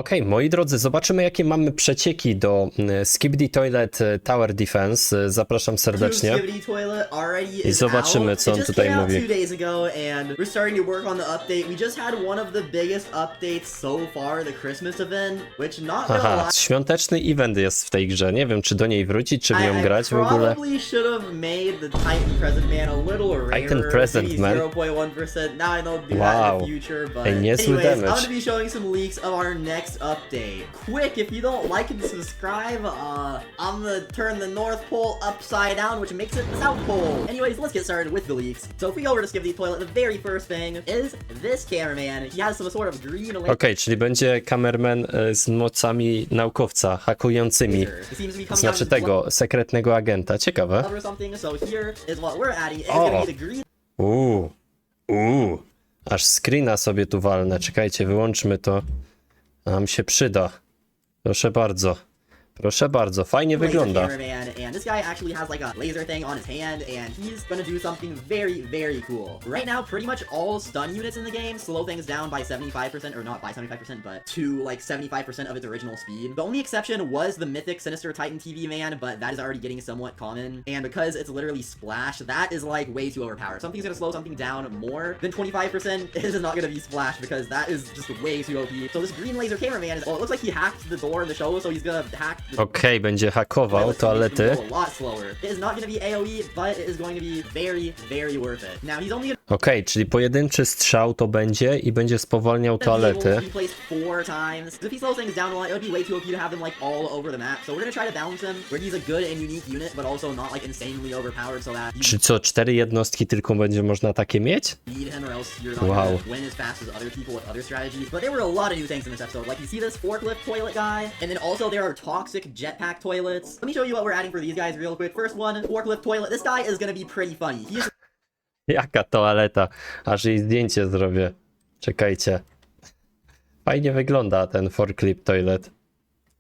Okej, moi drodzy, zobaczymy jakie mamy przecieki do Skibidi Toilet Tower Defense. Zapraszam serdecznie. I zobaczymy, co on tutaj mówi. Aha, świąteczny event jest w tej grze. Nie wiem, czy do niej wrócić, czy w nią grać w ogóle. Titan Present Man? Wow. Ej, niezły damage. Update. Quick, if you don't like and subscribe, I'm gonna turn the North Pole upside down, which makes it the South Pole. Anyways, let's get started with the leaks. So if we go over to Skibidi Toilet, the very first thing is this cameraman. He has some sort of green... Okej, czyli będzie kamerman z mocami naukowca, hakującymi. Znaczy tego, sekretnego agenta. Ciekawe. Aż screena sobie tu walnę. Czekajcie, wyłączmy to. Nam się przyda. Proszę bardzo. Proszę bardzo, fajnie wygląda. And this guy actually has like a laser thing on his hand, and he's gonna do something very, very cool. Right now, pretty much all stun units in the game slow things down by 75%, or not by 75%, but to like 75% of its original speed. The only exception was the mythic Sinister Titan TV man, but that is already getting somewhat common. And because it's literally Splash, that is like way too overpowered. Something's gonna slow something down more than 25%. It is not gonna be Splash because that is just way too OP. So this green laser cameraman is, well, it looks like he hacked the door in the show, so he's gonna hack. Okej, będzie hakował toalety. Okej, czyli pojedynczy strzał to będzie i będzie spowalniał toalety. Czy co, 4 jednostki tylko będzie można takie mieć? Wow. Jetpack toilets. Let me show you what we're adding for these guys real quick. First one, forklift toilet. This guy is gonna be pretty funny. Jaka toaleta? Aż jej zdjęcie zrobię. Czekajcie. Fajnie wygląda ten forklift toilet.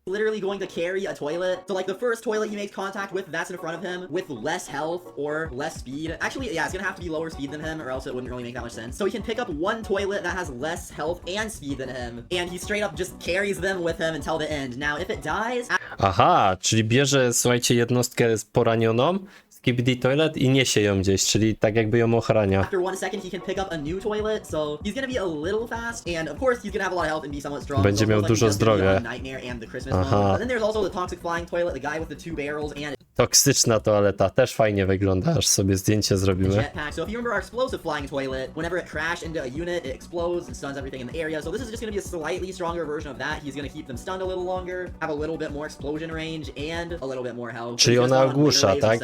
Literally going to carry a toilet. So like the first toilet he makes contact with, that's in front of him with less health or less speed. Actually, yeah, it's gonna have to be lower speed than him or else it wouldn't really make that much sense. So he can pick up one toilet that has less health and speed than him, and he straight up just carries them with him until the end. Now, if it dies... Aha, czyli bierze, słuchajcie, jednostkę poranioną, Skibidi Toilet i niesie ją gdzieś, czyli tak jakby ją ochrania. Będzie miał dużo zdrowia. Aha. Toksyczna toaleta, też fajnie wygląda, aż sobie zdjęcie zrobimy. Czyli ona ogłusza, tak?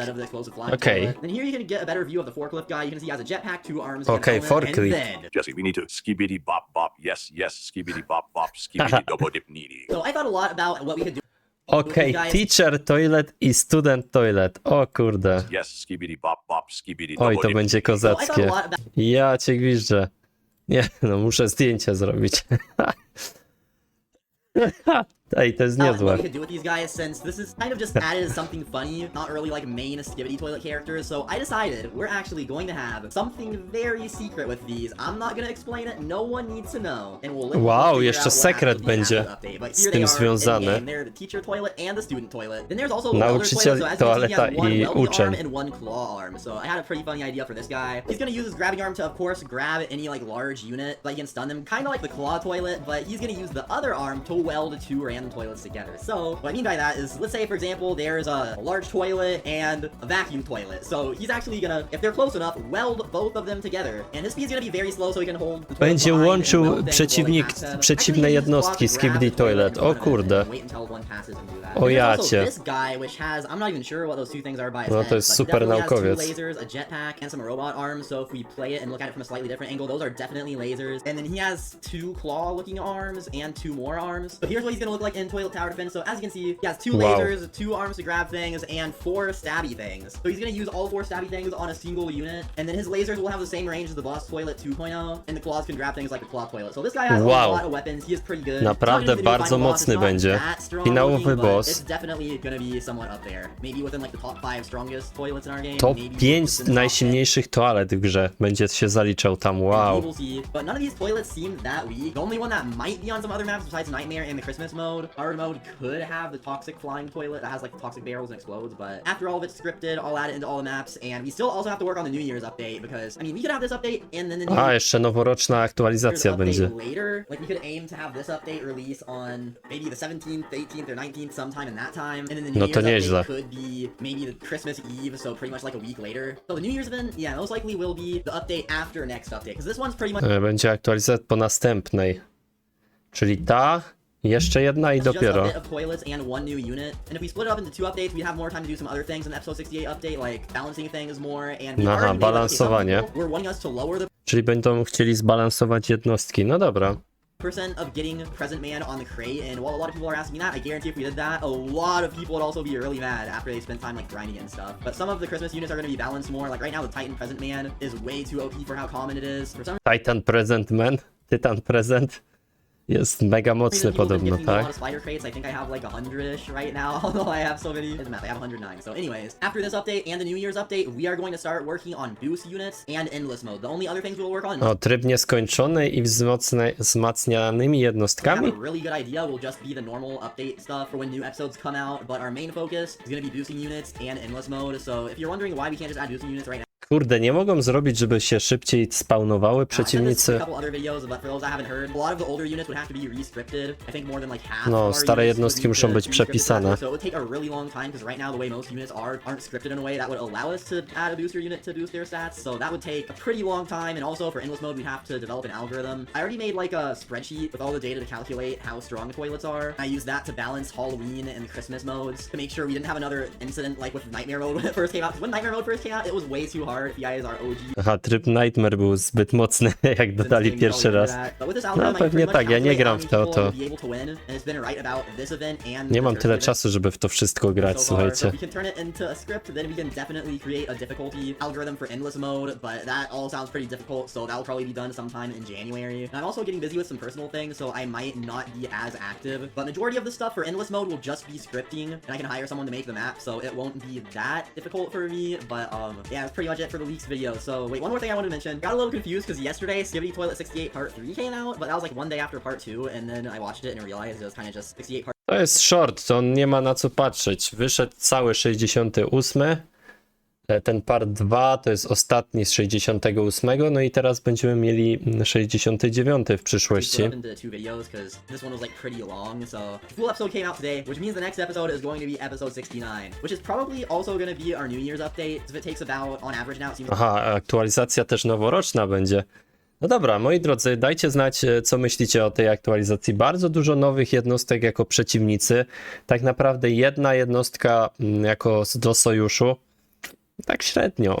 Okay. Then here you can get a better view of the forklift guy. You can see he has a jetpack, 2 arms, okay, forklift. Jesse, we need to skibidi bop bop. Yes, yes, skibidi bop bop. Skibidi double dip needy. So I thought a lot about what we could do. Okay, teacher toilet i student toilet. O kurde. Yes, skibidi bop bop. Skibidi double dip. Oj, to będzie kozackie. Ja cię gwiżdżę. Nie, no muszę zdjęcie zrobić. Ej, to jest niezłe. What we could do with these guys, since this is kind of just added as something funny, not really like main Skibidi Toilet characters, so I decided we're actually going to have something very secret with these. I'm not gonna explain it, no one needs to know. And we'll wow, jeszcze sekret będzie z tym związany. Nauczyciel, toaleta i uczeń. So I had a pretty funny idea for this guy. He's gonna use his grabbing arm to, of course, grab any like large unit, but he can stun them, kind of like the claw toilet, but he's gonna use the other arm to weld 2 random toilets together. So what I mean by that is, let's say for example there's a large toilet and a vacuum toilet. So he's actually gonna, if they're close enough, weld both of them together. And his speed's gonna be very slow, so he can hold the będzie łączył przeciwne jednostki Skibidi Toilet. O kurde. O jacie. No to jest super naukowiec. A jetpack and some robot arms, so if we play it and look at it from a slightly different angle, those are definitely lasers. And then he has 2 claw looking arms and 2 more arms. But here's what he's gonna look like like in toilet tower defense. So as you can see, he has 2 Wow. lasers, 2 arms to grab things, and 4 stabby things. So he's gonna use all 4 stabby things on a single unit, and then his lasers will have the same range as the boss toilet 2.0, and the claws can grab things like the claw toilet. So this guy has Wow. a lot of weapons. He is pretty good. Naprawdę It's not gonna be the bardzo new final boss, mocny it's not będzie. that strong Finałowy looking, but boss. It's definitely gonna be somewhat up there. Maybe within like the top 5 strongest toilets in our game. Top maybe 5 just in the top 10. najsilniejszych toalet w grze będzie się zaliczał tam, wow. We'll see. But none of these toilets seem that weak. The only one that might be on some other maps besides Nightmare and the Christmas mode, hard mode, could have the toxic flying toilet that has like the toxic barrels and explodes. But after all of it's scripted, I'll add it into all the maps, and we still also have to work on the New Year's update because I mean we could have this update and then the New A, Year's jeszcze noworoczna aktualizacja update będzie. later. Like we could aim to have this update release on maybe the 17th, 18th, or 19th, sometime in that time, and then the New No to Year's nieźle. update could be maybe the Christmas Eve, so pretty much like a week later. So the New Year's event, yeah, most likely will be the update after next update because this one's pretty much Będzie aktualizacja po następnej. Czyli ta, jeszcze jedna i just a dopiero. bit of toilets and 1 new unit. And if we split it up into 2 updates, we'd have more time to do some other things in the episode 68 update, like balancing things more. And we Aha, already made, like, okay, some balansowanie. people were wanting us to lower the Czyli będą chcieli zbalansować jednostki. No dobra. percent of getting Present Man on the crate, and while a lot of people are asking me that, I guarantee if we did that, a lot of people would also be really mad after they spent time like grinding and stuff. But some of the Christmas units are going to be balanced more. Like right now, the Titan Present Man is way too OP for how common it is. For some Titan Present Man, Tytan Present jest mega mocny reason, people have been podobno, gifting me a lot tak? of spider crates. I think I have like 100-ish right now, although I have so many. It doesn't matter, I have 109. So anyways, after this update and the New Year's update, we are going to start working on boost units and endless mode. The only other things we'll work on O, tryb nieskończony i wzmacnianymi I have jednostkami? a really good idea will just be the normal update stuff for when new episodes come out, but our main focus is going to be boosting units and endless mode. So if you're wondering why we can't just add boosting units right now, Kurde, nie mogą zrobić, żeby się szybciej spawnowały I said this in przeciwnicy. a couple other videos, but for those I haven't heard, a lot of the older units would have to be re-scripted. I think more than like half No, of our stare units jednostki would need muszą to być be scripted przepisane. faster, so it would take a really long time because right now the way most units aren't scripted in a way that would allow us to add a booster unit to boost their stats. So that would take a pretty long time, and also for endless mode we'd have to develop an algorithm. I already made like a spreadsheet with all the data to calculate how strong the toilets are. I used that to balance Halloween and the Christmas modes to make sure we didn't have another incident like with Nightmare mode when it first came out. 'Cause when Nightmare mode first came out, it was way too hard. If you guys are OG, Aha, tryb Nightmare był zbyt mocny, jak dodali pierwszy raz. No pewnie tak, ja nie gram w to. Nie mam tyle czasu, żeby w to wszystko grać, słuchajcie. We can turn it into a script, then we can definitely create a difficulty algorithm for endless mode, but that all sounds pretty difficult, so that'll probably be done sometime in January. And I'm also getting busy with some personal things, so I might not be as active, but majority of the stuff for endless mode will just be scripting, and I can hire someone to make the map, so it won't be that difficult for me, but yeah, that's pretty much it for the leaks video. So wait, one more thing I wanted to mention. Got a little confused because yesterday Skibidi Toilet 68 Part 3 came out, but that was like one day after Part 2, and then I watched it and realized it was kind of just 68 Part To jest short, to on nie ma na co patrzeć. Wyszedł cały 68. Ten part 2 to jest ostatni z 68, no i teraz będziemy mieli 69 w przyszłości. split up into 2 videos because this one was like pretty long. So the full episode came out today, which means the next episode is going to be episode 69, which is probably also going to be our New Year's update. If it takes about, on average now, it seems Aha, aktualizacja też noworoczna będzie. No dobra, moi drodzy, dajcie znać, co myślicie o tej aktualizacji. Bardzo dużo nowych jednostek jako przeciwnicy. Tak naprawdę jedna jednostka jako do sojuszu. Tak średnio.